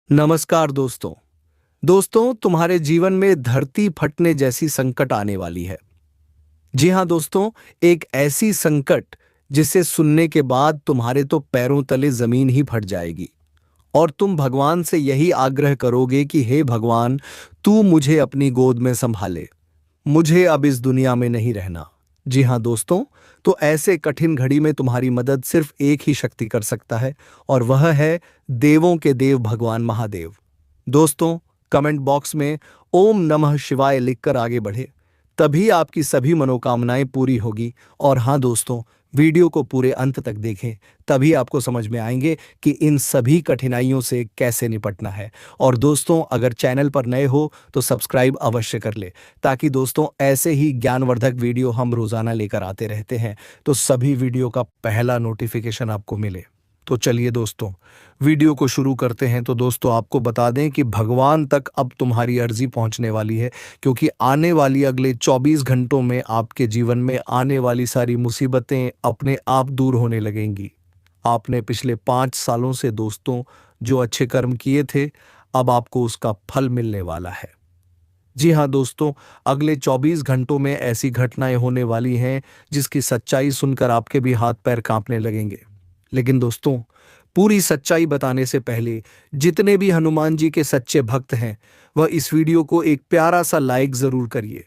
नमस्कार दोस्तों। तुम्हारे जीवन में धरती फटने जैसी संकट आने वाली है। जी हाँ दोस्तों, एक ऐसी संकट जिसे सुनने के बाद तुम्हारे तो पैरों तले जमीन ही फट जाएगी और तुम भगवान से यही आग्रह करोगे कि हे भगवान, तू मुझे अपनी गोद में संभाले, मुझे अब इस दुनिया में नहीं रहना। जी हाँ दोस्तों, तो ऐसे कठिन घड़ी में तुम्हारी मदद सिर्फ एक ही शक्ति कर सकता है और वह है देवों के देव भगवान महादेव। दोस्तों, कमेंट बॉक्स में ओम नमः शिवाय लिखकर आगे बढ़े, तभी आपकी सभी मनोकामनाएं पूरी होगी। और हाँ दोस्तों, वीडियो को पूरे अंत तक देखें, तभी आपको समझ में आएंगे कि इन सभी कठिनाइयों से कैसे निपटना है। और दोस्तों, अगर चैनल पर नए हो तो सब्सक्राइब अवश्य कर ले, ताकि दोस्तों ऐसे ही ज्ञानवर्धक वीडियो हम रोजाना लेकर आते रहते हैं, तो सभी वीडियो का पहला नोटिफिकेशन आपको मिले। तो चलिए दोस्तों, वीडियो को शुरू करते हैं। तो दोस्तों, आपको बता दें कि भगवान तक अब तुम्हारी अर्जी पहुंचने वाली है, क्योंकि आने वाली अगले 24 घंटों में आपके जीवन में आने वाली सारी मुसीबतें अपने आप दूर होने लगेंगी। आपने पिछले 5 सालों से दोस्तों जो अच्छे कर्म किए थे, अब आपको उसका फल मिलने वाला है। जी हाँ दोस्तों, अगले 24 घंटों में ऐसी घटनाएं होने वाली हैं जिसकी सच्चाई सुनकर आपके भी हाथ पैर कांपने लगेंगे। लेकिन दोस्तों, पूरी सच्चाई बताने से पहले जितने भी हनुमान जी के सच्चे भक्त हैं, वह इस वीडियो को एक प्यारा सा लाइक जरूर करिए।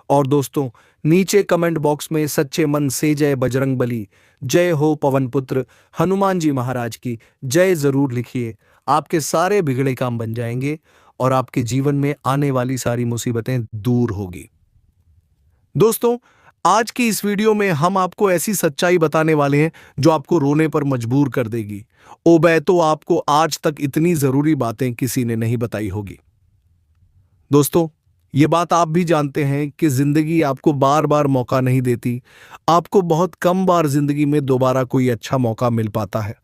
और दोस्तों, नीचे कमेंट बॉक्स में सच्चे मन से जय बजरंगबली, जय हो पवन पुत्र हनुमान जी महाराज की जय जरूर लिखिए। आपके सारे बिगड़े काम बन जाएंगे और आपके जीवन में आने वाली सारी मुसीबतें दूर होगी। दोस्तों, आज की इस वीडियो में हम आपको ऐसी सच्चाई बताने वाले हैं जो आपको रोने पर मजबूर कर देगी। ओ तो आपको आज तक इतनी जरूरी बातें किसी ने नहीं बताई होगी। दोस्तों, ये बात आप भी जानते हैं कि जिंदगी आपको बार बार मौका नहीं देती। आपको बहुत कम बार जिंदगी में दोबारा कोई अच्छा मौका मिल पाता है,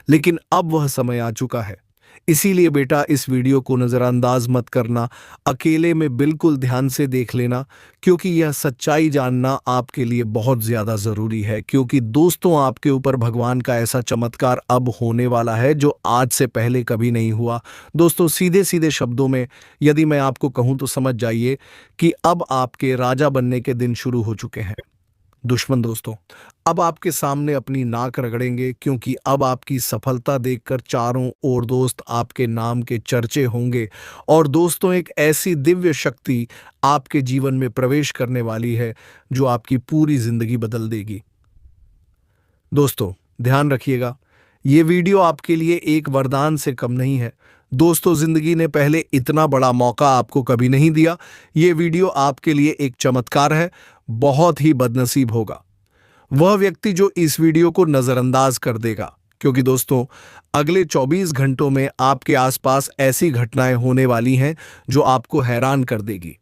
लेकिन अब वह समय आ चुका है। इसीलिए बेटा, इस वीडियो को नजरअंदाज मत करना, अकेले में बिल्कुल ध्यान से देख लेना, क्योंकि यह सच्चाई जानना आपके लिए बहुत ज्यादा जरूरी है। क्योंकि दोस्तों, आपके ऊपर भगवान का ऐसा चमत्कार अब होने वाला है जो आज से पहले कभी नहीं हुआ। दोस्तों, सीधे सीधे शब्दों में यदि मैं आपको कहूं तो समझ जाइए कि अब आपके राजा बनने के दिन शुरू हो चुके हैं। दुश्मन दोस्तों अब आपके सामने अपनी नाक रगड़ेंगे, क्योंकि अब आपकी सफलता देखकर चारों ओर दोस्त आपके नाम के चर्चे होंगे। और दोस्तों, एक ऐसी दिव्य शक्ति आपके जीवन में प्रवेश करने वाली है जो आपकी पूरी जिंदगी बदल देगी। दोस्तों, ध्यान रखिएगा, ये वीडियो आपके लिए एक वरदान से कम नहीं है। दोस्तों, जिंदगी ने पहले इतना बड़ा मौका आपको कभी नहीं दिया। ये वीडियो आपके लिए एक चमत्कार है। बहुत ही बदनसीब होगा वह व्यक्ति जो इस वीडियो को नजरअंदाज कर देगा, क्योंकि दोस्तों, अगले 24 घंटों में आपके आसपास ऐसी घटनाएं होने वाली हैं जो आपको हैरान कर देगी।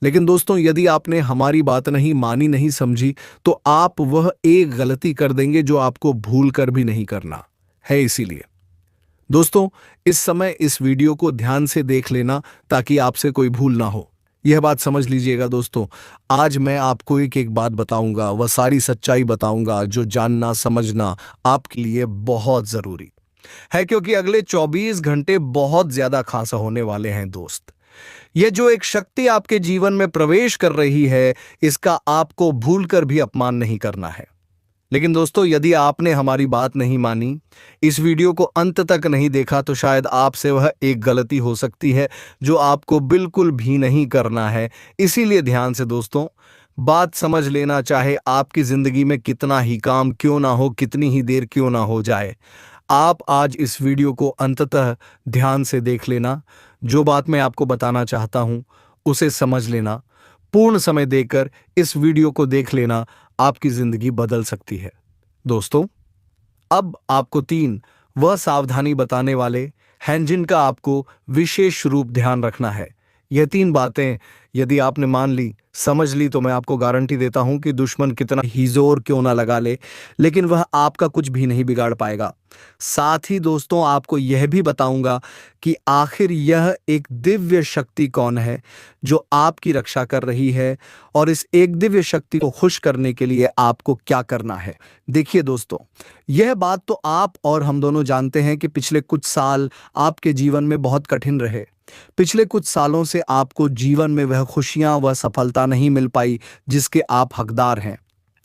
लेकिन दोस्तों, यदि आपने हमारी बात नहीं मानी, नहीं समझी, तो आप वह एक गलती कर देंगे जो आपको भूल कर भी नहीं करना है। इसीलिए दोस्तों, इस समय इस वीडियो को ध्यान से देख लेना, ताकि आपसे कोई भूल ना हो। यह बात समझ लीजिएगा दोस्तों, आज मैं आपको एक एक बात बताऊंगा, वह सारी सच्चाई बताऊंगा जो जानना समझना आपके लिए बहुत जरूरी है, क्योंकि अगले 24 घंटे बहुत ज्यादा खास होने वाले हैं दोस्त। यह जो एक शक्ति आपके जीवन में प्रवेश कर रही है, इसका आपको भूलकर भी अपमान नहीं करना है। लेकिन दोस्तों, यदि आपने हमारी बात नहीं मानी, इस वीडियो को अंत तक नहीं देखा, तो शायद आपसे वह एक गलती हो सकती है जो आपको बिल्कुल भी नहीं करना है। इसीलिए ध्यान से दोस्तों बात समझ लेना, चाहे आपकी जिंदगी में कितना ही काम क्यों ना हो, कितनी ही देर क्यों ना हो जाए। आप आज इस वीडियो को अंततः ध्यान से देख लेना। जो बात मैं आपको बताना चाहता हूं उसे समझ लेना। पूर्ण समय देकर इस वीडियो को देख लेना, आपकी जिंदगी बदल सकती है। दोस्तों, अब आपको 3 वह सावधानी बताने वाले हैं जिनका आपको विशेष रूप ध्यान रखना है। यह 3 बातें यदि आपने मान ली, समझ ली, तो मैं आपको गारंटी देता हूं कि दुश्मन कितना ही जोर क्यों ना लगा ले, लेकिन वह आपका कुछ भी नहीं बिगाड़ पाएगा। साथ ही दोस्तों, आपको यह भी बताऊंगा कि आखिर यह एक दिव्य शक्ति कौन है जो आपकी रक्षा कर रही है, और इस एक दिव्य शक्ति को खुश करने के लिए आपको क्या करना है। देखिए दोस्तों, यह बात तो आप और हम दोनों जानते हैं कि पिछले कुछ साल आपके जीवन में बहुत कठिन रहे। पिछले कुछ सालों से आपको जीवन में वह खुशियां, वह सफलता नहीं मिल पाई जिसके आप हकदार हैं।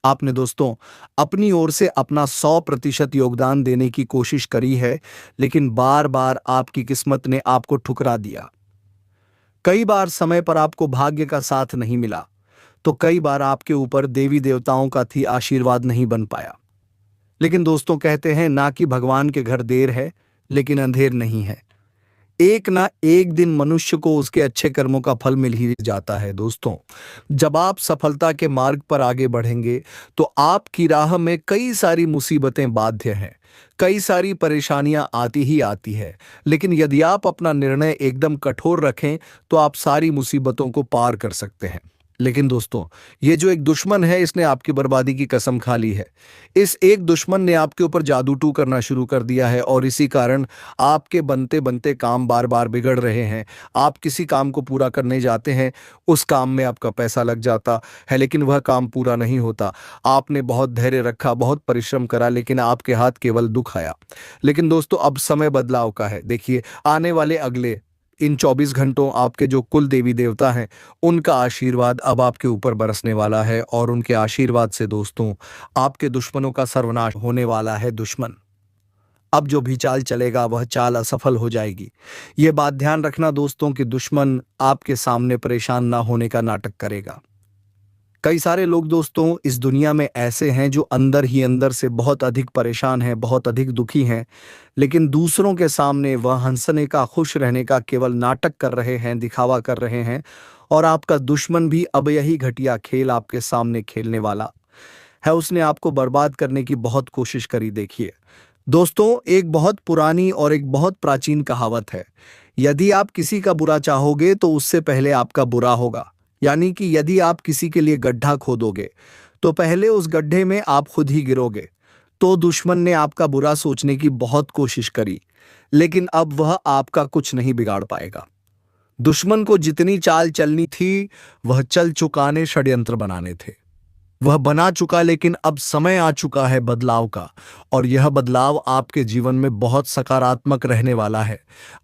आपने दोस्तों अपनी ओर से अपना 100% योगदान देने की कोशिश करी है, लेकिन बार बार आपकी किस्मत ने आपको ठुकरा दिया। कई बार समय पर आपको भाग्य का साथ नहीं मिला, तो कई बार आपके ऊपर देवी देवताओं का भी आशीर्वाद नहीं बन पाया। लेकिन दोस्तों, कहते हैं ना कि भगवान के घर देर है, लेकिन अंधेर नहीं है। एक ना एक दिन मनुष्य को उसके अच्छे कर्मों का फल मिल ही जाता है। दोस्तों, जब आप सफलता के मार्ग पर आगे बढ़ेंगे तो आपकी राह में कई सारी मुसीबतें बाध्य हैं, कई सारी परेशानियां आती ही आती है, लेकिन यदि आप अपना निर्णय एकदम कठोर रखें तो आप सारी मुसीबतों को पार कर सकते हैं। लेकिन दोस्तों, ये जो एक दुश्मन है, इसने आपकी बर्बादी की कसम खा ली है। इस एक दुश्मन ने आपके ऊपर जादू टू करना शुरू कर दिया है, और इसी कारण आपके बनते बनते काम बार बार बिगड़ रहे हैं। आप किसी काम को पूरा करने जाते हैं, उस काम में आपका पैसा लग जाता है, लेकिन वह काम पूरा नहीं होता। आपने बहुत धैर्य रखा, बहुत परिश्रम करा, लेकिन आपके हाथ केवल दुख आया। लेकिन दोस्तों, अब समय बदलाव का है। देखिए, आने वाले अगले इन 24 घंटों आपके जो कुल देवी देवता हैं, उनका आशीर्वाद अब आपके ऊपर बरसने वाला है, और उनके आशीर्वाद से दोस्तों आपके दुश्मनों का सर्वनाश होने वाला है। दुश्मन अब जो भी चाल चलेगा, वह चाल असफल हो जाएगी। ये बात ध्यान रखना दोस्तों कि दुश्मन आपके सामने परेशान ना होने का नाटक करेगा। कई सारे लोग दोस्तों इस दुनिया में ऐसे हैं जो अंदर ही अंदर से बहुत अधिक परेशान हैं, बहुत अधिक दुखी हैं, लेकिन दूसरों के सामने वह हंसने का, खुश रहने का केवल नाटक कर रहे हैं, दिखावा कर रहे हैं। और आपका दुश्मन भी अब यही घटिया खेल आपके सामने खेलने वाला है। उसने आपको बर्बाद करने की बहुत कोशिश करी। देखिए दोस्तों, एक बहुत पुरानी और एक बहुत प्राचीन कहावत है, यदि आप किसी का बुरा चाहोगे तो उससे पहले आपका बुरा होगा। यानी कि यदि आप किसी के लिए गड्ढा खोदोगे तो पहले उस गड्ढे में आप खुद ही गिरोगे। तो दुश्मन ने आपका बुरा सोचने की बहुत कोशिश करी, लेकिन अब वह आपका कुछ नहीं बिगाड़ पाएगा। दुश्मन को जितनी चाल चलनी थी, वह चल चुकाने, षड्यंत्र बनाने थे, वह बना चुका। लेकिन अब समय आ चुका है बदलाव का, और यह बदलाव आपके जीवन में बहुत सकारात्मक रहने वाला है।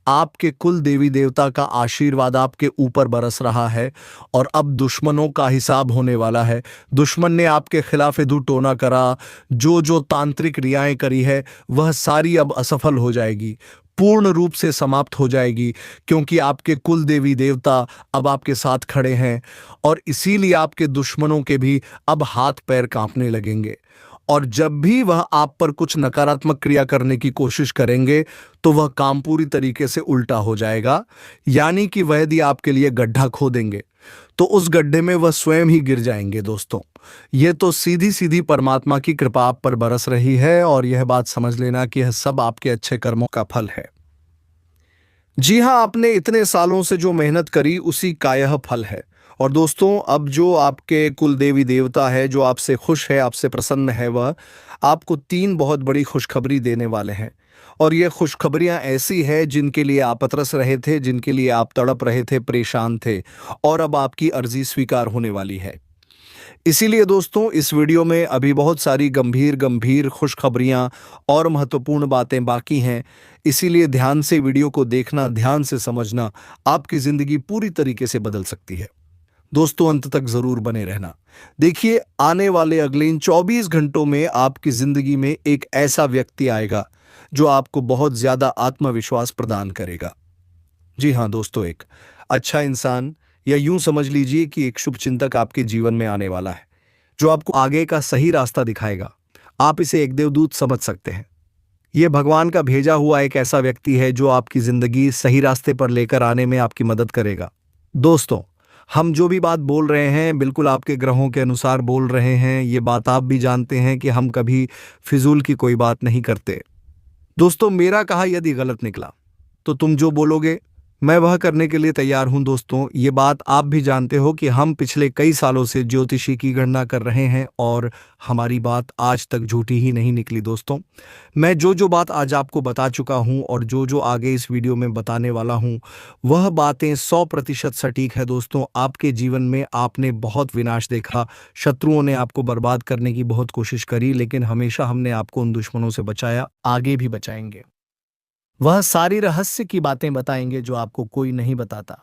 आपके कुल देवी देवता का आशीर्वाद आपके ऊपर बरस रहा है, और अब दुश्मनों का हिसाब होने वाला है। दुश्मन ने आपके खिलाफ इधु टोना करा, जो जो तांत्रिक क्रियाएं करी है, वह सारी अब असफल हो जाएगी, पूर्ण रूप से समाप्त हो जाएगी, क्योंकि आपके कुल देवी देवता अब आपके साथ खड़े हैं। और इसीलिए आपके दुश्मनों के भी अब हाथ पैर कांपने लगेंगे, और जब भी वह आप पर कुछ नकारात्मक क्रिया करने की कोशिश करेंगे तो वह काम पूरी तरीके से उल्टा हो जाएगा। यानी कि वह यदि आपके लिए गड्ढा खोदेंगे तो उस गड्ढे में वह स्वयं ही गिर जाएंगे। दोस्तों, यह तो सीधी सीधी परमात्मा की कृपा आप पर बरस रही है, और यह बात समझ लेना कि यह सब आपके अच्छे कर्मों का फल है। जी हाँ, आपने इतने सालों से जो मेहनत करी, उसी का यह फल है। और दोस्तों, अब जो आपके कुल देवी देवता है, जो आपसे खुश है, आपसे प्रसन्न है, वह आपको 3 बहुत बड़ी खुशखबरी देने वाले हैं। और ये खुशखबरियां ऐसी है जिनके लिए आप तरस रहे थे, जिनके लिए आप तड़प रहे थे, परेशान थे, और अब आपकी अर्जी स्वीकार होने वाली है। इसीलिए दोस्तों, इस वीडियो में अभी बहुत सारी गंभीर गंभीर खुशखबरियां और महत्वपूर्ण बातें बाकी हैं। इसीलिए ध्यान से वीडियो को देखना, ध्यान से समझना, आपकी जिंदगी पूरी तरीके से बदल सकती है। दोस्तों, अंत तक जरूर बने रहना। देखिए, आने वाले अगले इन 24 घंटों में आपकी जिंदगी में एक ऐसा व्यक्ति आएगा जो आपको बहुत ज्यादा आत्मविश्वास प्रदान करेगा। जी हाँ दोस्तों, एक अच्छा इंसान, या यूं समझ लीजिए कि एक शुभ चिंतक आपके जीवन में आने वाला है, जो आपको आगे का सही रास्ता दिखाएगा। आप इसे एक देवदूत समझ सकते हैं। यह भगवान का भेजा हुआ एक ऐसा व्यक्ति है जो आपकी जिंदगी सही रास्ते पर लेकर आने में आपकी मदद करेगा। दोस्तों, हम जो भी बात बोल रहे हैं, बिल्कुल आपके ग्रहों के अनुसार बोल रहे हैं। ये बात आप भी जानते हैं कि हम कभी फिजूल की कोई बात नहीं करते। दोस्तों, मेरा कहा यदि गलत निकला तो तुम जो बोलोगे मैं वह करने के लिए तैयार हूं दोस्तों। ये बात आप भी जानते हो कि हम पिछले कई सालों से ज्योतिषी की गणना कर रहे हैं और हमारी बात आज तक झूठी ही नहीं निकली दोस्तों। मैं जो जो बात आज आपको बता चुका हूं और जो जो आगे इस वीडियो में बताने वाला हूं, वह बातें 100% सटीक है दोस्तों। आपके जीवन में आपने बहुत विनाश देखा, शत्रुओं ने आपको बर्बाद करने की बहुत कोशिश करी, लेकिन हमेशा हमने आपको उन दुश्मनों से बचाया, आगे भी बचाएंगे। वह सारी रहस्य की बातें बताएंगे जो आपको कोई नहीं बताता।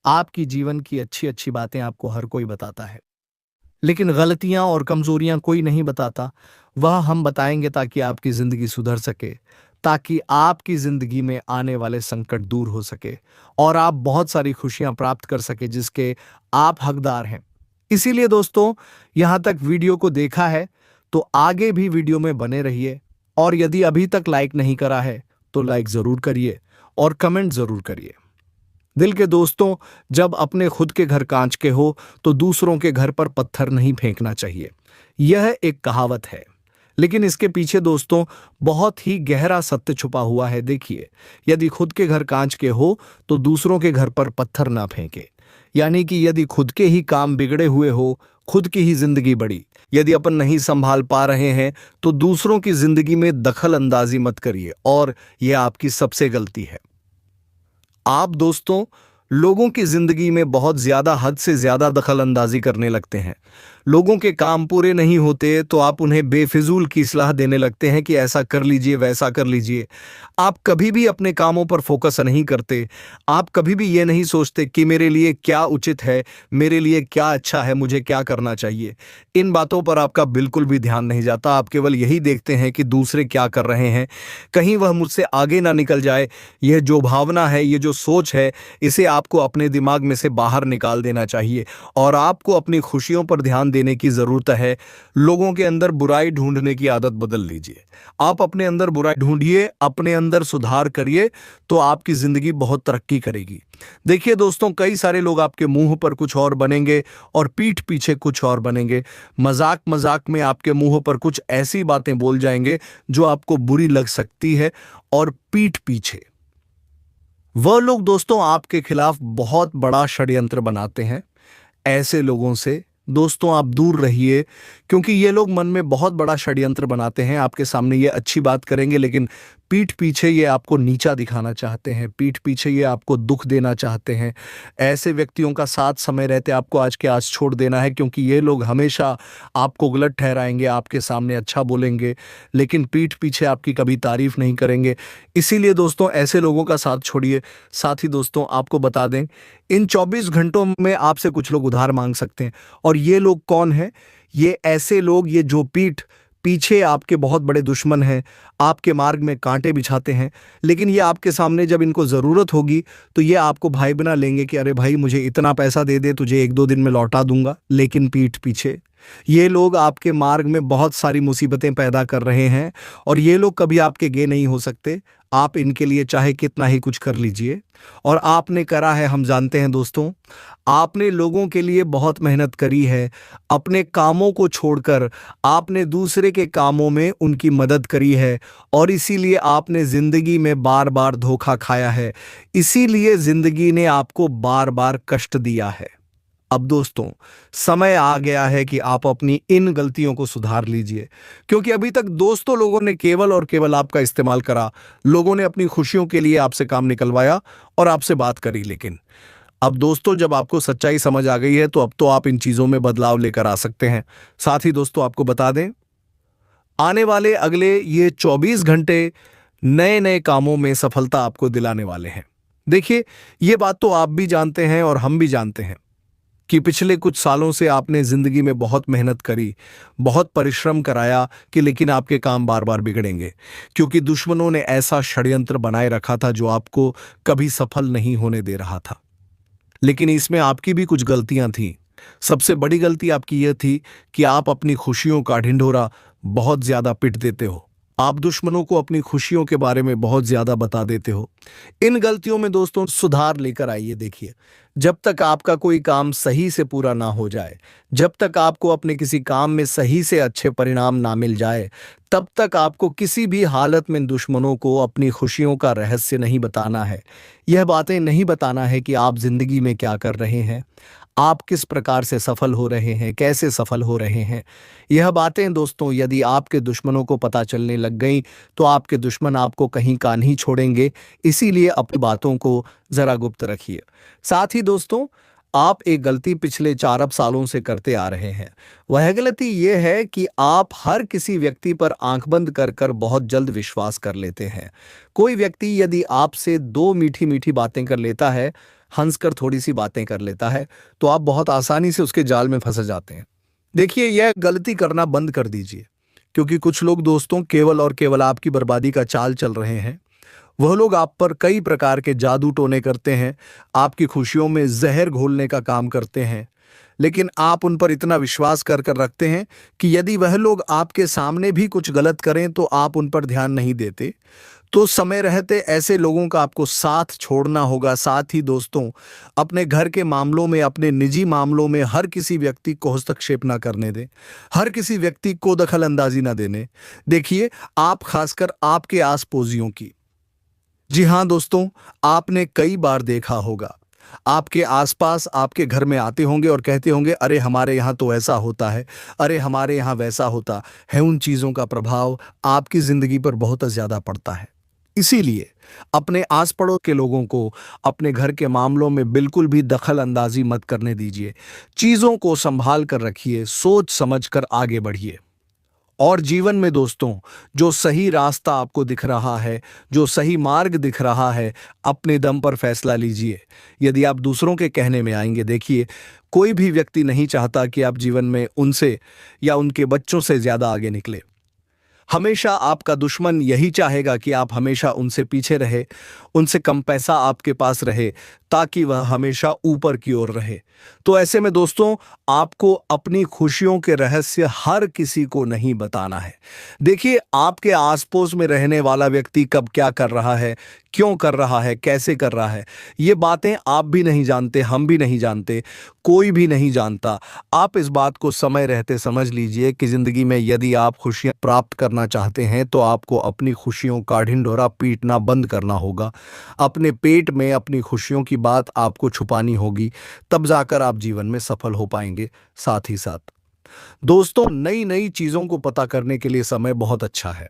आपकी जीवन की अच्छी अच्छी बातें आपको हर कोई बताता है, लेकिन गलतियां और कमजोरियां कोई नहीं बताता। वह हम बताएंगे ताकि आपकी जिंदगी सुधर सके, ताकि आपकी जिंदगी में आने वाले संकट दूर हो सके और आप बहुत सारी खुशियां प्राप्त कर सके जिसके आप हकदार हैं। इसीलिए दोस्तों, यहां तक वीडियो को देखा है तो आगे भी वीडियो में बने रहिए, और यदि अभी तक लाइक नहीं करा है तो लाइक जरूर करिए और कमेंट जरूर करिए। दिल के दोस्तों, जब अपने खुद के घर कांच के हो तो दूसरों के घर पर पत्थर नहीं फेंकना चाहिए। यह एक कहावत है, लेकिन इसके पीछे दोस्तों बहुत ही गहरा सत्य छुपा हुआ है। देखिए, यदि खुद के घर कांच के हो तो दूसरों के घर पर पत्थर ना फेंके। यानी कि यदि खुद के ही काम बिगड़े हुए हो, खुद की ही जिंदगी बड़ी, यदि अपन नहीं संभाल पा रहे हैं तो दूसरों की जिंदगी में दखल अंदाजी मत करिए, और यह आपकी सबसे गलती है। आप दोस्तों लोगों की जिंदगी में बहुत ज्यादा, हद से ज्यादा दखल अंदाजी करने लगते हैं। लोगों के काम पूरे नहीं होते तो आप उन्हें बेफिजूल की सलाह देने लगते हैं कि ऐसा कर लीजिए, वैसा कर लीजिए। आप कभी भी अपने कामों पर फोकस नहीं करते। आप कभी भी ये नहीं सोचते कि मेरे लिए क्या उचित है, मेरे लिए क्या अच्छा है, मुझे क्या करना चाहिए। इन बातों पर आपका बिल्कुल भी ध्यान नहीं जाता। आप केवल यही देखते हैं कि दूसरे क्या कर रहे हैं, कहीं वह मुझसे आगे ना निकल जाए। यह जो भावना है, ये जो सोच है, इसे आपको अपने दिमाग में से बाहर निकाल देना चाहिए और आपको अपनी खुशियों पर ध्यान देने की जरूरत है। लोगों के अंदर बुराई ढूंढने की आदत बदल लीजिए। आप अपने अंदर बुराई ढूंढिए, अपने अंदर सुधार करिए, तो आपकी जिंदगी बहुत तरक्की करेगी। देखिए दोस्तों, कई सारे लोग आपके मुंह पर कुछ और बनेंगे और पीठ पीछे कुछ और बनेंगे। मजाक मजाक में आपके मुंह पर कुछ ऐसी बातें बोल जाएंगे जो आपको बुरी लग सकती है, और पीठ पीछे वह लोग दोस्तों आपके खिलाफ बहुत बड़ा षड्यंत्र बनाते हैं। ऐसे लोगों से दोस्तों आप दूर रहिए, क्योंकि ये लोग मन में बहुत बड़ा षड्यंत्र बनाते हैं। आपके सामने ये अच्छी बात करेंगे, लेकिन पीठ पीछे ये आपको नीचा दिखाना चाहते हैं, पीठ पीछे ये आपको दुख देना चाहते हैं। ऐसे व्यक्तियों का साथ समय रहते आपको आज के आज छोड़ देना है, क्योंकि ये लोग हमेशा आपको गलत ठहराएंगे, आपके सामने अच्छा बोलेंगे, लेकिन पीठ पीछे आपकी कभी तारीफ नहीं करेंगे। इसीलिए दोस्तों ऐसे लोगों का साथ छोड़िए। साथ ही दोस्तों आपको बता दें, इन 24 घंटों में आपसे कुछ लोग उधार मांग सकते हैं। और ये लोग कौन है? ये ऐसे लोग, ये जो पीठ पीछे आपके बहुत बड़े दुश्मन हैं, आपके मार्ग में कांटे बिछाते हैं, लेकिन ये आपके सामने जब इनको ज़रूरत होगी तो ये आपको भाई बना लेंगे कि अरे भाई मुझे इतना पैसा दे दे, तुझे 1-2 दिन में लौटा दूंगा। लेकिन पीठ पीछे ये लोग आपके मार्ग में बहुत सारी मुसीबतें पैदा कर रहे हैं, और ये लोग कभी आपके गे नहीं हो सकते। आप इनके लिए चाहे कितना ही कुछ कर लीजिए, और आपने करा है, हम जानते हैं दोस्तों। आपने लोगों के लिए बहुत मेहनत करी है, अपने कामों को छोड़कर आपने दूसरे के कामों में उनकी मदद करी है, और इसीलिए आपने जिंदगी में बार बार धोखा खाया है। इसीलिए जिंदगी ने आपको बार बार कष्ट दिया है। अब दोस्तों समय आ गया है कि आप अपनी इन गलतियों को सुधार लीजिए, क्योंकि अभी तक दोस्तों लोगों ने केवल और केवल आपका इस्तेमाल करा। लोगों ने अपनी खुशियों के लिए आपसे काम निकलवाया और आपसे बात करी, लेकिन अब दोस्तों जब आपको सच्चाई समझ आ गई है तो अब तो आप इन चीजों में बदलाव लेकर आ सकते हैं। साथ ही दोस्तों आपको बता दें, आने वाले अगले ये 24 घंटे नए नए कामों में सफलता आपको दिलाने वाले हैं। देखिए, ये बात तो आप भी जानते हैं और हम भी जानते हैं कि पिछले कुछ सालों से आपने जिंदगी में बहुत मेहनत करी, बहुत परिश्रम कराया, कि लेकिन आपके काम बार बार बिगड़ेंगे, क्योंकि दुश्मनों ने ऐसा षड्यंत्र बनाए रखा था जो आपको कभी सफल नहीं होने दे रहा था। लेकिन इसमें आपकी भी कुछ गलतियां थी। सबसे बड़ी गलती आपकी यह थी कि आप अपनी खुशियों का ढिंढोरा बहुत ज्यादा पिट देते हो। आप दुश्मनों को अपनी खुशियों के बारे में बहुत ज्यादा बता देते हो। इन गलतियों में दोस्तों सुधार लेकर आइए। देखिए, जब तक आपका कोई काम सही से पूरा ना हो जाए, जब तक आपको अपने किसी काम में सही से अच्छे परिणाम ना मिल जाए, तब तक आपको किसी भी हालत में दुश्मनों को अपनी खुशियों का रहस्य नहीं बताना है। यह बातें नहीं बताना है कि आप जिंदगी में क्या कर रहे हैं, आप किस प्रकार से सफल हो रहे हैं, कैसे सफल हो रहे हैं। यह बातें दोस्तों यदि आपके दुश्मनों को पता चलने लग गई तो आपके दुश्मन आपको कहीं का नहीं छोड़ेंगे। इसीलिए अपनी बातों को जरा गुप्त रखिए। साथ ही दोस्तों, आप एक गलती पिछले 4 सालों से करते आ रहे हैं। वह गलती यह है कि आप हर किसी व्यक्ति पर आंख बंद कर कर बहुत जल्द विश्वास कर लेते हैं। कोई व्यक्ति यदि आपसे 2 मीठी मीठी बातें कर लेता है, हंसकर थोड़ी सी बातें कर लेता है, तो आप बहुत आसानी से उसके जाल में फंस जाते हैं। देखिए, यह गलती करना बंद कर दीजिए, क्योंकि कुछ लोग दोस्तों केवल और केवल आपकी बर्बादी का चाल चल रहे हैं। वह लोग आप पर कई प्रकार के जादू टोने करते हैं, आपकी खुशियों में जहर घोलने का काम करते हैं। लेकिन आप उन पर इतना विश्वास कर कर रखते हैं कि यदि वह लोग आपके सामने भी कुछ गलत करें तो आप उन पर ध्यान नहीं देते। तो समय रहते ऐसे लोगों का आपको साथ छोड़ना होगा। साथ ही दोस्तों, अपने घर के मामलों में, अपने निजी मामलों में हर किसी व्यक्ति को हस्तक्षेप ना करने दें, हर किसी व्यक्ति को दखल अंदाजी ना देने। देखिए, आप खासकर आपके आस पड़ोसियों की, जी हाँ दोस्तों, आपने कई बार देखा होगा, आपके आसपास आपके घर में आते होंगे और कहते होंगे, अरे हमारे यहाँ तो ऐसा होता है, अरे हमारे यहाँ वैसा होता है। उन चीज़ों का प्रभाव आपकी ज़िंदगी पर बहुत ज़्यादा पड़ता है। इसीलिए अपने आस पड़ोस के लोगों को अपने घर के मामलों में बिल्कुल भी दखल अंदाजी मत करने दीजिए। चीज़ों को संभाल कर रखिए, सोच समझ कर आगे बढ़िए। और जीवन में दोस्तों, जो सही रास्ता आपको दिख रहा है, जो सही मार्ग दिख रहा है, अपने दम पर फैसला लीजिए। यदि आप दूसरों के कहने में आएंगे, देखिए, कोई भी व्यक्ति नहीं चाहता कि आप जीवन में उनसे या उनके बच्चों से ज़्यादा आगे निकले। हमेशा आपका दुश्मन यही चाहेगा कि आप हमेशा उनसे पीछे रहे, उनसे कम पैसा आपके पास रहे, ताकि वह हमेशा ऊपर की ओर रहे। तो ऐसे में दोस्तों, आपको अपनी खुशियों के रहस्य हर किसी को नहीं बताना है। देखिए, आपके आस पड़ोस में रहने वाला व्यक्ति कब क्या कर रहा है, क्यों कर रहा है, कैसे कर रहा है, ये बातें आप भी नहीं जानते, हम भी नहीं जानते, कोई भी नहीं जानता। आप इस बात को समय रहते समझ लीजिए कि जिंदगी में यदि आप खुशियां प्राप्त करना चाहते हैं तो आपको अपनी खुशियों का ढिंढोरा पीटना बंद करना होगा। अपने पेट में अपनी खुशियों की बात आपको छुपानी होगी, तब जाकर आप जीवन में सफल हो पाएंगे। साथ ही साथ दोस्तों, नई नई चीजों को पता करने के लिए समय बहुत अच्छा है।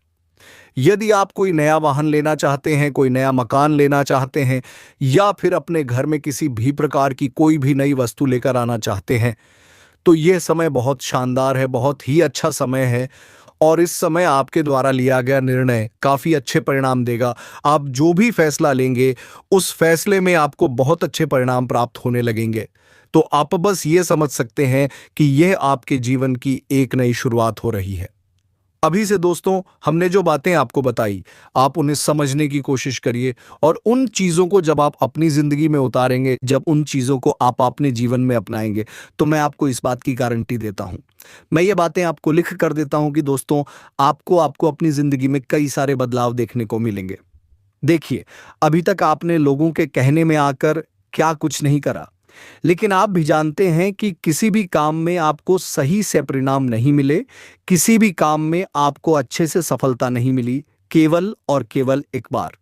यदि आप कोई नया वाहन लेना चाहते हैं, कोई नया मकान लेना चाहते हैं, या फिर अपने घर में किसी भी प्रकार की कोई भी नई वस्तु लेकर आना चाहते हैं, तो यह समय बहुत शानदार है, बहुत ही अच्छा समय है। और इस समय आपके द्वारा लिया गया निर्णय काफ़ी अच्छे परिणाम देगा। आप जो भी फैसला लेंगे, उस फैसले में आपको बहुत अच्छे परिणाम प्राप्त होने लगेंगे। तो आप बस ये समझ सकते हैं कि यह आपके जीवन की एक नई शुरुआत हो रही है। अभी से दोस्तों, हमने जो बातें आपको बताई, आप उन्हें समझने की कोशिश करिए, और उन चीज़ों को जब आप अपनी ज़िंदगी में उतारेंगे, जब उन चीज़ों को आप अपने जीवन में अपनाएंगे, तो मैं आपको इस बात की गारंटी देता हूं। मैं ये बातें आपको लिख कर देता हूं कि दोस्तों, आपको अपनी ज़िंदगी में कई सारे बदलाव देखने को मिलेंगे। देखिए, अभी तक आपने लोगों के कहने में आकर क्या कुछ नहीं करा, लेकिन आप भी जानते हैं कि किसी भी काम में आपको सही से परिणाम नहीं मिले, किसी भी काम में आपको अच्छे से सफलता नहीं मिली, केवल और केवल एक बार।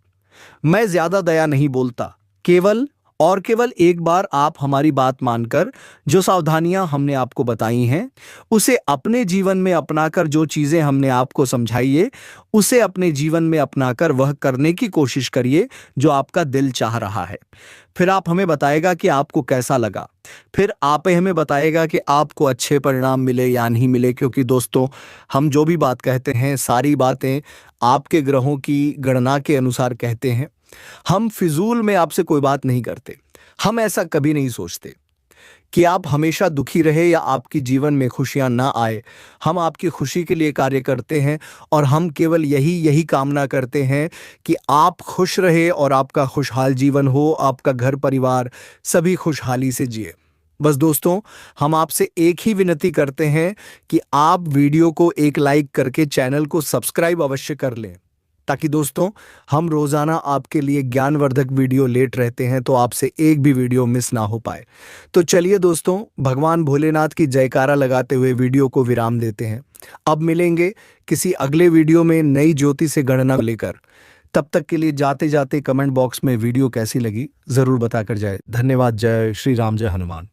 मैं ज्यादा दया नहीं बोलता, केवल और केवल एक बार आप हमारी बात मानकर जो सावधानियां हमने आपको बताई हैं, उसे अपने जीवन में अपनाकर, जो चीजें हमने आपको समझाई है, उसे अपने जीवन में अपनाकर वह करने की कोशिश करिए जो आपका दिल चाह रहा है। फिर आप हमें बताएगा कि आपको कैसा लगा, फिर आप ही हमें बताएगा कि आपको अच्छे परिणाम मिले या नहीं मिले। क्योंकि दोस्तों, हम जो भी बात कहते हैं, सारी बातें आपके ग्रहों की गणना के अनुसार कहते हैं। हम फिजूल में आपसे कोई बात नहीं करते। हम ऐसा कभी नहीं सोचते कि आप हमेशा दुखी रहे या आपकी जीवन में खुशियां ना आए। हम आपकी खुशी के लिए कार्य करते हैं, और हम केवल यही कामना करते हैं कि आप खुश रहे और आपका खुशहाल जीवन हो, आपका घर परिवार सभी खुशहाली से जिए। बस दोस्तों, हम आपसे एक ही विनती करते हैं कि आप वीडियो को एक लाइक करके चैनल को सब्सक्राइब अवश्य कर लें, ताकि दोस्तों हम रोजाना आपके लिए ज्ञानवर्धक वीडियो लेट रहते हैं, तो आपसे एक भी वीडियो मिस ना हो पाए। तो चलिए दोस्तों, भगवान भोलेनाथ की जयकारा लगाते हुए वीडियो को विराम देते हैं। अब मिलेंगे किसी अगले वीडियो में नई ज्योति से गणना को लेकर। तब तक के लिए जाते जाते कमेंट बॉक्स में वीडियो कैसी लगी जरूर बताकर जाए। धन्यवाद। जय श्री राम, जय हनुमान।